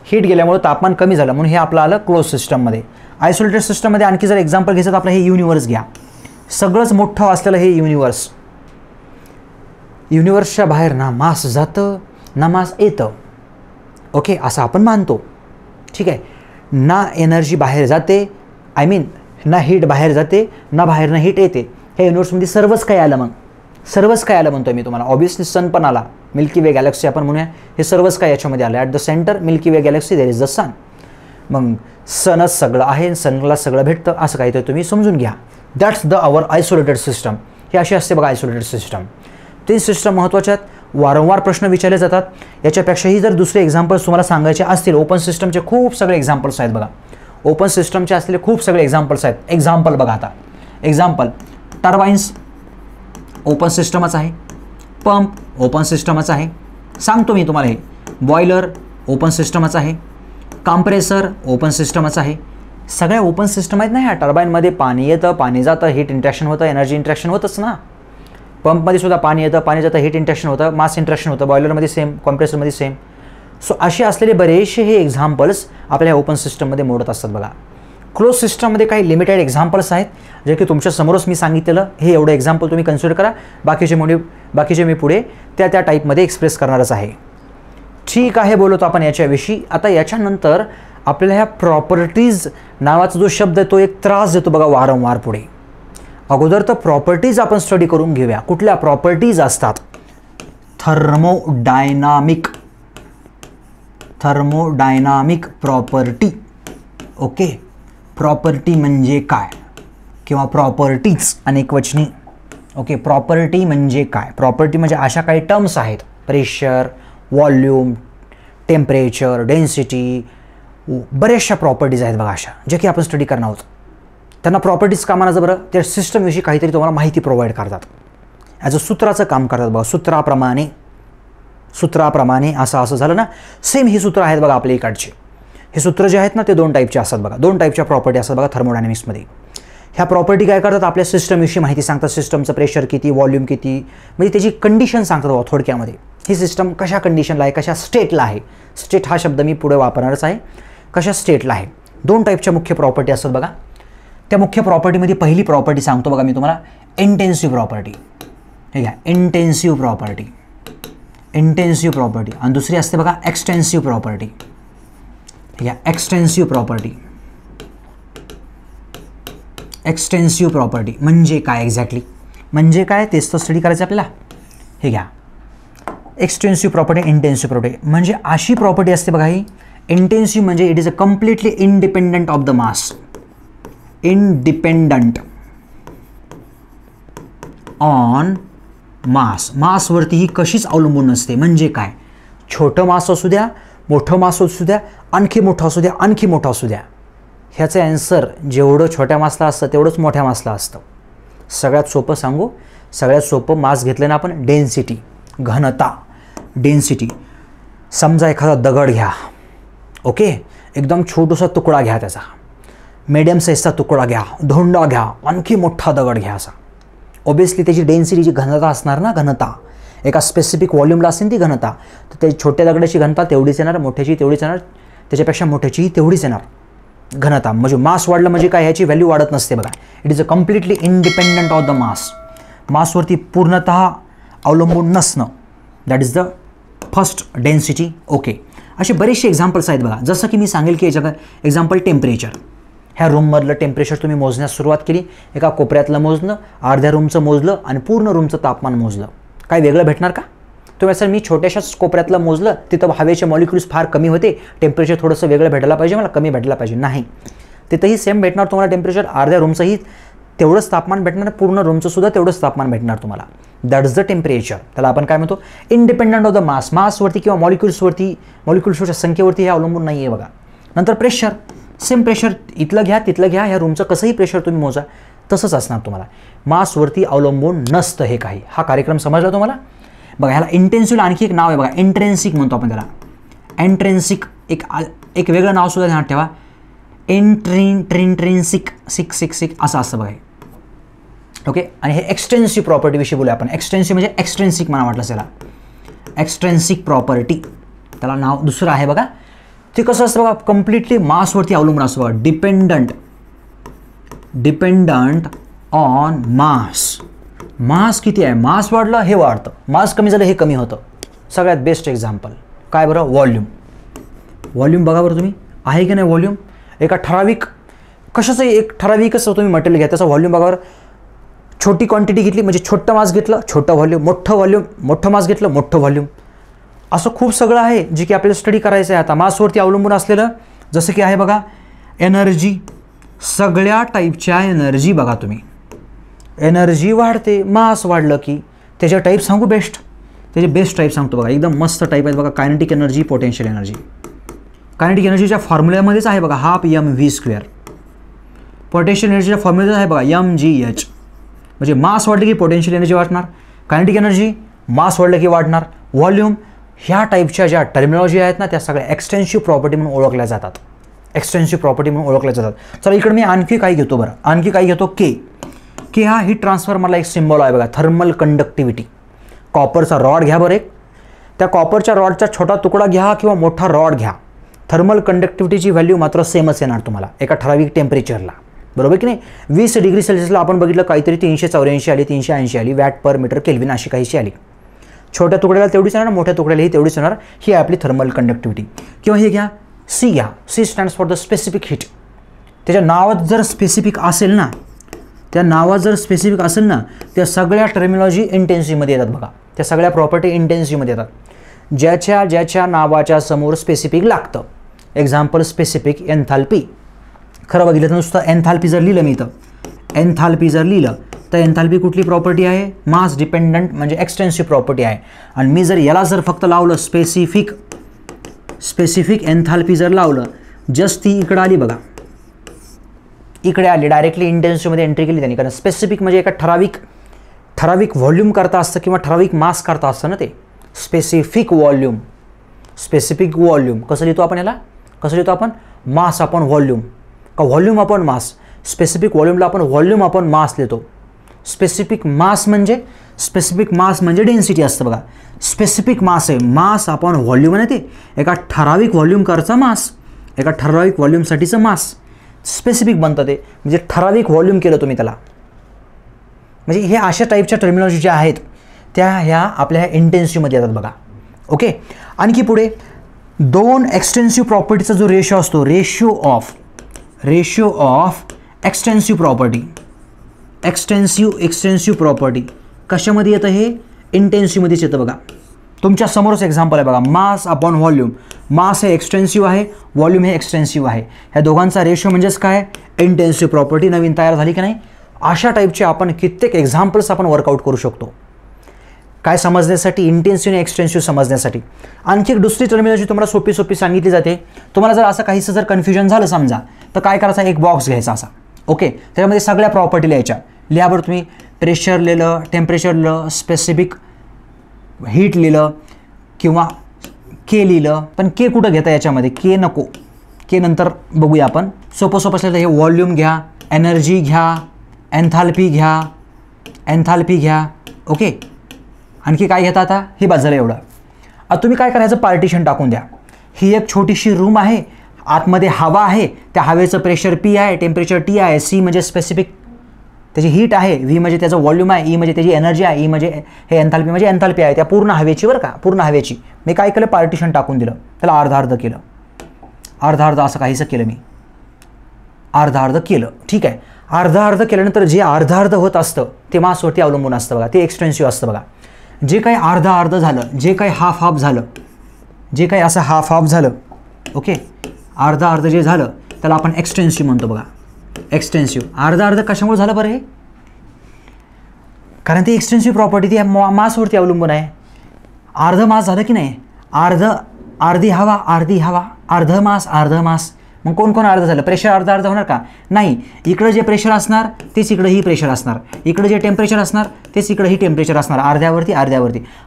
हीट गेल्यामुळे तापमान कमी झालं, म्हणून हे आपलं आलं क्लोज सिस्टममध्ये. आयसोलेटेड सिस्टममध्ये आणखी जर एक्झाम्पल घ्यायचं तर आपलं हे युनिवर्स घ्या, सगळंच मोठं असलेलं हे युनिवर्सच्या बाहेर ना मास जातं ना मास येतं, ओके, असं आपण मानतो, ठीक आहे. ना एनर्जी बाहेर जाते, आय मीन ना हीट बाहेर जाते, ना बाहेरनं हीट येते, हे युनिवर्समध्ये सर्वच काही आलं. मग सर्वच काय आलं म्हणतोय मी तुम्हाला, ऑब्वियसली सन पण आला, मिल्की वे गॅलेक्सी आपण म्हणूया, हे सर्वच काय याच्यामध्ये आलं. At the centre Milky Way galaxy there is the sun, मग सनच सगळं आहे, सनला सगळं भेटतं, असं काहीतरी तुम्ही समजून घ्या. That's the our isolated system, हे अशी असते बघा आयसोलेटेड सिस्टम. ते सिस्टम महत्त्वाच्या आहेत, वारंवार प्रश्न विचारले जातात. याच्यापेक्षाही जर दुसरे एक्झाम्पल्स तुम्हाला सांगायचे असतील, ओपन सिस्टमचे खूप सगळे एक्झाम्पल्स आहेत बघा, ओपन सिस्टमचे असलेले खूप सगळे एक्झाम्पल्स आहेत. एक्झाम्पल बघा आता, एक्झाम्पल टर्बाईन्स ओपन सिस्टमच आहे, पंप ओपन सिस्टमच आहे, सांगतो मी तुम्हाला, हे बॉयलर ओपन सिस्टमच आहे, कॉम्प्रेसर ओपन सिस्टमच आहे, सगळ्या ओपन सिस्टम आहेत ना. ह्या टर्बाईनमध्ये पाणी येतं, पाणी जातं, हीट इंट्रॅक्शन होतं, एनर्जी इंट्रॅक्शन होतंच ना. पंपमध्ये सुद्धा पाणी येतं, पाणी जातं, हीट इंट्रॅक्शन होतं, मास इंट्रॅक्शन होतं, बॉयलरमध्ये सेम, कॉम्प्रेसरमध्ये सेम. सो असे असलेले बरेचसे हे एक्झाम्पल्स आपल्या ओपन सिस्टममध्ये मोडत असतात बघा. क्लोज सिस्टममध्ये काही लिमिटेड एक्झाम्पल्स आहेत, जे की तुमच्या समोरच मी सांगितलेलं, हे एवढं एक्झाम्पल तुम्ही कन्सिडर करा, बाकीचे मी पुढे त्या टाईपमध्ये एक्सप्रेस करणारच आहे. ठीक आहे, बोलतो आपण याच्याविषयी. आता याच्यानंतर आपल्याला ह्या प्रॉपर्टीज नावाचा जो शब्द आहे तो एक त्रास देतो बघा वारंवार पुढे. अगोदर तर प्रॉपर्टीज आपण स्टडी करून घेऊया. कुठल्या प्रॉपर्टीज असतात? Thermodynamic property. ओके, प्रॉपर्टी म्हणजे काय, किंवा प्रॉपर्टीज अनेकवचनी. ओके, प्रॉपर्टी म्हणजे काय? प्रॉपर्टी म्हणजे अशा काही टर्म्स आहेत, प्रेशर, व्हॉल्यूम, टेम्परेचर, डेन्सिटी, बऱ्याचशा प्रॉपर्टीज आहेत बघा अशा, जे की आपण स्टडी करणार आहोत. त्यांना प्रॉपर्टीज का म्हणायचं बरं? त्या सिस्टमविषयी काहीतरी तुम्हाला माहिती प्रोव्हाइड करतात, ॲज अ सूत्राचं काम करतात बघा. सूत्राप्रमाणे असं झालं ना, सेम ही सूत्र आहेत बघा आपल्या इकडचे. हे सूत्र जे आहेत ना ते दोन टाईपचे असतात बघा, दोन टाईपच्या प्रॉपर्टी असतात बघा थर्मोडायनॅमिक्समध्ये. ह्या प्रॉपर्टी काय करतात? आपल्या सिस्टमविषयी माहिती सांगतात, सिस्टमचं प्रेशर किती, व्हॉल्यूम किती, म्हणजे त्याची कंडिशन सांगतात बघा थोडक्यामध्ये. ही सिस्टम कशा कंडिशनला आहे, कशा स्टेटला आहे. स्टेट हा शब्द मी पुढे वापरणारच आहे. कशा स्टेटला आहे. दोन टाईपच्या मुख्य प्रॉपर्टी असतात बघा. त्या मुख्य प्रॉपर्टीमध्ये पहिली प्रॉपर्टी सांगतो बघा मी तुम्हाला, इंटेन्सिव्ह प्रॉपर्टी. हे घ्या, इंटेन्सिव्ह प्रॉपर्टी. आणि दुसरी असते बघा एक्सटेन्सिव्ह प्रॉपर्टी. हे घ्या, एक्सटेन्सिव्ह प्रॉपर्टी म्हणजे काय एक्झॅक्टली, म्हणजे काय तेच तर स्टडी करायचं आपल्याला. हे घ्या, एक्सटेन्सिव्ह प्रॉपर्टी, इंटेन्सिव्ह प्रॉपर्टी म्हणजे अशी प्रॉपर्टी असते बघा. ही इंटेन्सिव्ह म्हणजे it is a completely independent of the mass, independent on मासवरती ही कशीच अवलंबून नसते. म्हणजे काय? छोटं मास असू द्या, मोठं मास असू द्या, आणखी मोठं असू द्या, ह्याचं ॲन्सर जेवढं छोट्या मासला असतं तेवढंच मोठ्या मासला असतं. सगळ्यात सोपं सांगू, सगळ्यात सोपं मास घेतलं ना आपण, डेन्सिटी, घनता, डेन्सिटी. समजा एखादा दगड घ्या, ओके, एकदम छोटूसा तुकडा घ्या, त्याचा मीडियम साईजचा तुकडा घ्या, धोंडा घ्या, आणखी मोठा दगड घ्या असा. ऑब्वियसली त्याची डेन्सिटीची घनता असणार ना, घनता एका स्पेसिफिक व्हॉल्यूमला असेल ती घनता. तर त्या छोट्या दगडाची घनता तेवढीच येणार, मोठ्याची तेवढीच येणार, त्याच्यापेक्षा मोठ्याचीही तेवढीच येणार. घनता, म्हणजे मास वाढलं म्हणजे काय, ह्याची व्हॅल्यू वाढत नसते बघा. It is a completely independent of the mass. मासवरती पूर्णतः अवलंबून नसणं, that is the first density. Okay, असे बरेचसे एक्झाम्पल्स आहेत बघा. जसं की मी सांगेल की याच्या एक्झाम्पल टेम्परेचर. ह्या रूममधलं टेम्परेचर तुम्ही मोजण्यास सुरुवात केली, एका कोपऱ्यातलं मोजलं, अर्ध्या रूमचं मोजलं आणि पूर्ण रूमचं तापमान मोजलं, काय वेगळं भेटणार का? तुम्ही सर मी छोट्याशाच कोपऱ्यातलं मोजलं, तिथं हवेचे मॉलिक्युल्स फार कमी होते, टेम्परेचर थोडंसं वेगळं भेटायला पाहिजे, मला कमी भेटायला पाहिजे. नाही, तिथंही सेम भेटणार तुम्हाला टेम्परेचर. अर्ध्या रूमचंही तेवढंच तापमान भेटणार, पूर्ण रूमचं सुद्धा तेवढंच तापमान भेटणार तुम्हाला. That is the temperature. त्याला आपण काय म्हणतो, इंडिपेंडंट ऑफ द मास. मासवरती किंवा मॉलिक्युल्सच्या संख्येवरती हे अवलंबून नाही आहे बघा. नंतर प्रेशर, सेम प्रेशर इथलं घ्या तिथलं घ्या, ह्या रूमचं कसंही प्रेशर तुम्ही मोजा तसंच असणार तुम्हाला. मासवरती अवलंबून नसतं हे काही. हा कार्यक्रम समजला तुम्हाला? बघा, ह्याला इंटेन्सिव्हला आणखी एक नाव आहे बघा, इंट्रेन्सिक म्हणतो आपण त्याला. इंट्रेन्सिक एक वेगळं नाव सुद्धा ध्यानात ठेवा, इंट्रेन्सिक असं असतं बघा. ओके, आणि हे एक्सटेन्सिव्ह प्रॉपर्टीविषयी बोलूया आपण. एक्सटेन्सिव्ह म्हणजे एक्सट्रेन्सिक मला वाटलं त्याला, एक्सट्रेन्सिक प्रॉपर्टी त्याला नाव दुसरं आहे बघा. ते कसं असतं बघा, कम्प्लिटली मासवरती अवलंबून असतं बघा. डिपेंडंट ऑन मास. मास किती आहे, मास वाढलं हे वाढतं, मास कमी झालं हे कमी होतं. सगळ्यात बेस्ट एक्झाम्पल काय बरं, व्हॉल्यूम. व्हॉल्यूम बघा बरं तुम्ही, आहे की नाही व्हॉल्यूम. एका ठराविक कशाचं एक ठराविकच तुम्ही मटेरियल घ्या, त्याचा व्हॉल्यूम बघा बरं. छोटी क्वांटिटी घेतली म्हणजे छोटं मास घेतलं, छोटं व्हॉल्यूम, मोठं मास घेतलं, मोठं व्हॉल्यूम. असं खूप सगळं आहे जे की आपल्याला स्टडी करायचं आहे आता मासवरती अवलंबून असलेलं. जसं की आहे बघा एनर्जी, सगळ्या टाईपच्या एनर्जी बघा तुम्ही. एनर्जी वाढते, मास वाढलं की त्याच्या टाईप सांगू बेस्ट. त्याचे बेस्ट टाईप सांगतो बघा, एकदम मस्त टाईप आहेत बघा. Kinetic energy, potential energy. Kinetic एनर्जीच्या फॉर्म्युल्यामध्येच आहे बघा ½ mv². पोटेन्शियल एनर्जीच्या फॉर्म्युल्याच आहे बघा mgh. म्हणजे मास वाढलं की पोटेन्शियल एनर्जी वाढणार, कायनेटिक एनर्जी मास वाढलं की वाढणार, व्हॉल्यूम. ह्या टाईपच्या ज्या टर्मिनॉलॉजी आहेत ना त्या सगळ्या एक्सटेन्सिव्ह प्रॉपर्टी म्हणून ओळखल्या जातात. एक्सटेन्सिव्ह प्रॉपर्टी म्हणून ओळखल्या जातात. चला इकडे मी आणखी काही घेतो बरं, आणखी काही घेतो के. की हा हीट ट्रान्सफॉर्मरला एक सिम्बॉल आहे बघा, थर्मल कंडक्टिव्हिटी. कॉपरचा रॉड घ्या बरं एक, त्या कॉपरच्या रॉडचा छोटा तुकडा घ्या किंवा मोठा रॉड घ्या, थर्मल कंडक्टिव्हिटीची व्हॅल्यू मात्र सेमच येणार तुम्हाला एका ठराविक टेम्परेचरला, बरोबर की नाही. 20 डिग्री सेल्सिअसला आपण बघितलं काहीतरी 384 आली, 380 आली, वॅट पर मीटर केल्विन अशी काहीशी आली. छोट्या तुकड्याला तेवढीच येणार, मोठ्या तुकड्यालाही तेवढीच येणार. ही आहे आपली थर्मल कंडक्टिव्हिटी. किंवा हे घ्या सी घ्या, C stands for the specific heat. त्याच्या नावात जर स्पेसिफिक असेल ना, त्या सगळ्या टर्मिनॉलॉजी इंटेन्सिव्हमध्ये येतात बघा. त्या सगळ्या प्रॉपर्टी इंटेन्सिव्हमध्ये येतात, ज्याच्या नावाच्या समोर स्पेसिफिक लागतं. Example specific enthalpy. खरं बघितलं तर नुसतं एन्थाल्पी जर लिहिलं मी इथं, एन्थाल्पी जर लिहिलं तर एन्थाल्पी कुठली प्रॉपर्टी आहे, मास डिपेंडंट म्हणजे एक्सटेन्सिव्ह प्रॉपर्टी आहे. आणि मी जर याला जर फक्त लावलं स्पेसिफिक एन्थाल्पी जर लावलं, जस्ट ती इकडं आली बघा, इकडे आली, डायरेक्टली इंटेन्सिव्हमध्ये एंट्री केली त्यांनी. कारण स्पेसिफिक म्हणजे एका ठराविक व्हॉल्यूम करता असतं किंवा ठराविक मास करता असतं ना ते. स्पेसिफिक व्हॉल्यूम कसं लिहितो आपण याला, कसं लिहितो आपण, मास अपॉन व्हॉल्यूम का व्हॉल्यूम अपॉन मास. स्पेसिफिक व्हॉल्यूमला आपण व्हॉल्यूम अपॉन मास लिहितो. स्पेसिफिक मास म्हणजे डेन्सिटी असतं बघा. स्पेसिफिक मास आहे, मास अपॉन व्हॉल्यूम आहे ते, एका ठराविक व्हॉल्यूम करचा मास, एका ठराविक व्हॉल्यूमसाठीचं मास स्पेसिफिक बनतं ते. म्हणजे ठराविक व्हॉल्यूम केलं तुम्ही त्याला. म्हणजे हे अशा टाईपच्या टर्मिनॉलॉजी ज्या आहेत त्या ह्या आपल्या ह्या इंटेन्सिव्हमध्ये येतात बघा. ओके, आणखी पुढे दोन एक्सटेन्सिव्ह प्रॉपर्टीचा जो रेशो असतो, ratio of extensive property. Extensive property कशामध्ये येतं, हे इंटेन्सिव्हमध्येच येतं बघा. तुमच्या समोरच एक्झाम्पल आहे बघा, मास अपॉन व्हॉल्यूम. मास हे एक्सटेन्सिव्ह आहे, व्हॉल्यूम हे एक्सटेन्सिव्ह आहे. ह्या दोघांचा रेशो म्हणजेच काय, इंटेन्सिव्ह प्रॉपर्टी. नवीन तयार झाली की नाही. अशा टाईपचे आपण कित्येक एक्झाम्पल्स आपण वर्कआउट करू शकतो. काय समजण्यासाठी, इंटेन्सिव्ह आणि एक्सटेन्सिव्ह समजण्यासाठी. आणखी एक दुसरी टर्मिनॉलॉजी तुम्हाला सोपी सांगितली जाते. तुम्हाला जर असं काहीसं जर कन्फ्युजन झालं समजा, तर काय करायचं, एक बॉक्स घ्यायचा असा. ओके, त्याच्यामध्ये सगळ्या प्रॉपर्टी लिहायच्या. लिहावर तुम्ही प्रेशर लिहिलं, टेम्परेचर लिहिलं, स्पेसिफिक हीट लिहिलं किंवा के लिहिलं. पण के कुठं घेता याच्यामध्ये, के नको, के नंतर बघूया आपण. सोपं असलं तर हे व्हॉल्यूम घ्या, एनर्जी घ्या, एन्थाल्पी घ्या. ओके, आणखी काय घेता आता, हे बाजूला एवढं. आता तुम्ही काय करायचं, पार्टिशन टाकून द्या. ही एक छोटीशी रूम आहे, आतमध्ये हवा आहे, त्या हवेचं प्रेशर P आहे, टेम्परेचर T आहे, C म्हणजे स्पेसिफिक त्याची हीट आहे, V म्हणजे त्याचं व्हॉल्यूम आहे, E म्हणजे त्याची एनर्जी आहे, E म्हणजे हे एन्थाल्पी म्हणजे एन्थाल्पी आहे त्या पूर्ण हवेची बरं का, पूर्ण हवेची. मी काय केलं, पार्टिशन टाकून दिलं, त्याला अर्धा अर्ध केलं, अर्धा अर्ध असं काहीसं केलं मी, अर्धा अर्ध केलं. ठीक आहे, अर्धा अर्ध केल्यानंतर जे अर्धा अर्ध होत असतं ते मासवरती अवलंबून असतं बघा, ते एक्सटेन्सिव्ह असतं बघा. जे काही अर्धा अर्ध झालं, जे काही हाफ हाफ झालं, जे काही असं हाफ हाफ झालं, ओके, अर्धा अर्ध जे झालं त्याला आपण एक्सटेन्सिव्ह म्हणतो बघा. एक्सटेन्सिव्ह अर्धा अर्ध कशामुळे झालं बरं हे? कारण ती एक्सटेन्सिव्ह प्रॉपर्टी ती मासवरती अवलंबून आहे. अर्ध मास झालं की नाही, अर्धी हवा अर्ध मास. मग कोण कोण अर्ध झालं? प्रेशर अर्धा अर्ध होणार का? नाही. इकडे जे प्रेशर असणार तेच इकडेही प्रेशर असणार, इकडे जे टेम्परेचर असणार तेच इकडेही टेम्परेचर असणार, अर्ध्यावरती.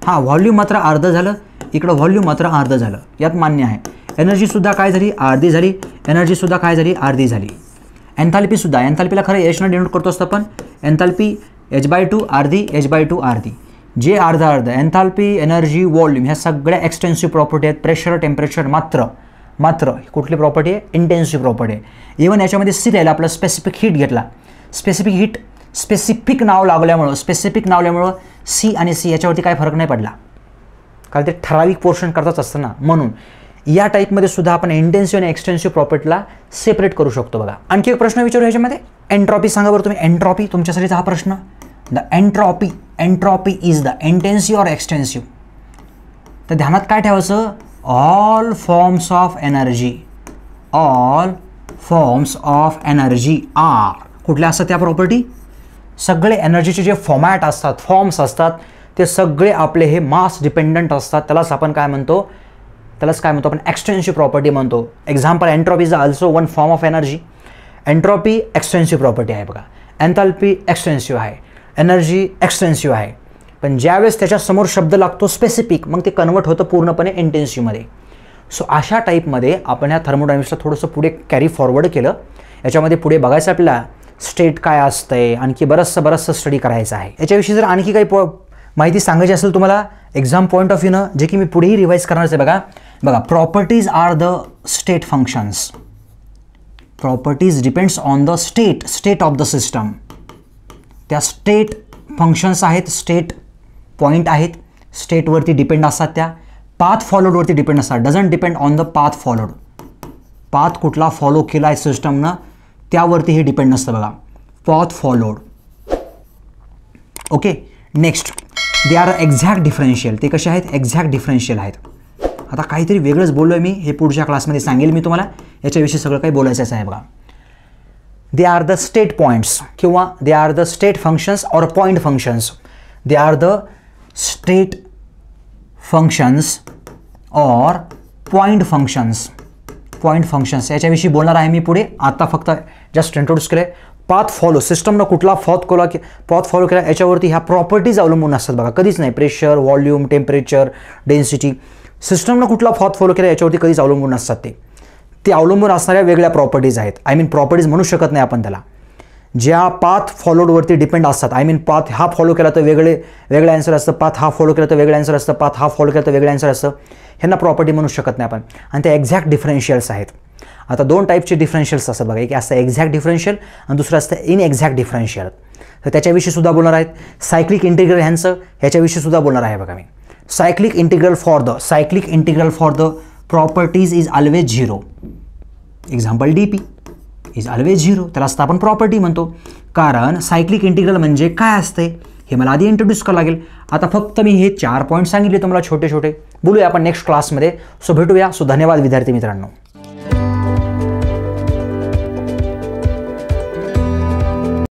हां, व्हॉल्यूम मात्र अर्ध झालं, इकडं व्हॉल्यूम मात्र अर्ध झालं, यात मान्य आहे. एनर्जीसुद्धा काय झाली? अर्धी झाली. एनर्जीसुद्धा काय झाली? अर्धी झाली. एन्थाल्पीसुद्धा, एन्थाल्पीला खरं एचनं डिनोट करतो असतं पण एन्थाल्पी h/2 अर्धी, h/2 अर्धी. जे अर्धा अर्ध एन्थाल्पी, एनर्जी, व्हॉल्यूम ह्या सगळ्या एक्सटेन्सिव्ह प्रॉपर्टी आहेत. प्रेशर, टेम्परेचर मात्र कुठली प्रॉपर्टी आहे? इंटेन्सिव्ह प्रॉपर्टी आहे. इव्हन याच्यामध्ये सी राहिलं आपलं स्पेसिफिक हीट घेतला. स्पेसिफिक नाव लावल्यामुळं सी आणि सी याच्यावरती काय फरक नाही पडला, कारण ते ठराविक पोर्शन करताच असतं ना. म्हणून या टाईपमध्ये सुद्धा आपण इंटेन्सिव्ह आणि एक्सटेन्सिव्ह प्रॉपर्टीला सेपरेट करू शकतो बघा. आणखी एक प्रश्न विचारू ह्याच्यामध्ये, एन्ट्रॉपी सांगा बरं तुम्ही. एन्ट्रॉपी तुमच्यासाठीचा हा प्रश्न. The entropy is the intensive or extensive. तर ध्यानात काय ठेवायचं? All forms of energy are कुठल्या असतात त्या प्रॉपर्टी? सगळे एनर्जीचे जे फॉर्मॅट असतात, फॉर्म्स असतात, ते सगळे आपले हे मास डिपेंडंट असतात. त्यालाच आपण काय म्हणतो? आपण एक्सटेन्सिव्ह प्रॉपर्टी म्हणतो. Example, entropy is also one form of energy. Entropy extensive property आहे बघा. एन्थाल्पी एक्सटेन्सिव्ह आहे, एनर्जी एक्सटेन्सिव्ह आहे. पण ज्यावेळेस त्याच्यासमोर शब्द लागतो स्पेसिफिक, मग ते कन्वर्ट होतं पूर्णपणे इंटेन्सिव्हमध्ये. सो अशा टाईपमध्ये आपण ह्या थर्मोडायनॅमिक्सला थोडंसं पुढे कॅरी फॉरवर्ड केलं. याच्यामध्ये पुढे बघायचं आपल्याला स्टेट काय असतंय, आणखी बरंचसं स्टडी करायचं आहे. याच्याविषयी जर आणखी काही माहिती सांगायची असेल तुम्हाला एक्झाम पॉईंट ऑफ व्ह्यूनं, जे की मी पुढेही रिवाईज करणारच आहे बघा. Properties are the state functions. Properties depends on the state of the system. त्या स्टेट फंक्शन्स आहेत, स्टेट पॉईंट आहेत, स्टेटवरती डिपेंड असतात. त्या पाथ फॉलोडवरती डिपेंड असतात. Doesn't depend on the path followed. Path कुठला फॉलो केला आहे सिस्टमनं त्यावरती हे डिपेंड नसतं बघा. Path followed. Okay, next, they are exact differential. ते कसे आहेत? एक्झॅक्ट डिफरन्शियल आहेत. आता काहीतरी वेगळंच बोललो आहे मी, हे पुढच्या क्लासमध्ये सांगेल मी तुम्हाला. याच्याविषयी सगळं काही बोलायचंच आहे बघा. They are the state points किंवा they are the state functions or point functions. They are the state functions or point functions. याच्याविषयी बोलणार आहे मी पुढे. आता फक्त जस्ट इंट्रोड्यूस केले. पाथ फॉलो, सिस्टमनं कुठला पाथ फॉलो केला याच्यावरती ह्या प्रॉपर्टीज अवलंबून असतात बघा. कधीच नाही प्रेशर, व्हॉल्यूम, टेम्परेचर, डेन्सिटी. सिस्टमनं कुठला पाथ फॉलो केला याच्यावरती कधीच अवलंबून नसतात. ते अवलंबून असणाऱ्या वेगळ्या प्रॉपर्टीज आहेत. प्रॉपर्टीज म्हणू शकत नाही आपण त्याला. ज्या पाथ फॉलोडवरती डिपेंड असतात. पाथ हा फॉलो केला तर वेगळं आन्सर असतं, पाथ हा फॉलो केला तर वेगळं आन्सर असतं, पाथ हा फॉलो केला तर वेगळं आन्सर असतं. ह्यांना प्रॉपर्टी म्हणू शकत नाही आपण. आणि ते एक्झॅक्ट डिफरन्शियल्स आहेत. आता दोन टाईपचे डिफरन्शियल्स असतात बघा. एक असतं एक्झॅक्ट डिफरन्शियल आणि दुसरं असतं इनएक्झॅक्ट डिफरन्शियल. तर त्याच्याविषयी सुद्धा बोलणार आहेत. सायक्लिक इंटिग्रल ह्याच्याविषयी सुद्धा बोलणार आहे बघा मी. Cyclic integral for the properties is always zero. Example DP is always zero. त्याला आपण प्रॉपर्टी म्हणतो. कारण सायक्लिक इंटिग्रल म्हणजे काय असते हे मला आधी इंट्रोड्यूस करावं लागेल. आता फक्त मी हे 4 पॉईंट सांगितले तुम्हाला छोटे. बोलूया आपण नेक्स्ट क्लासमध्ये. सो भेटूया. धन्यवाद विद्यार्थी मित्रांनो.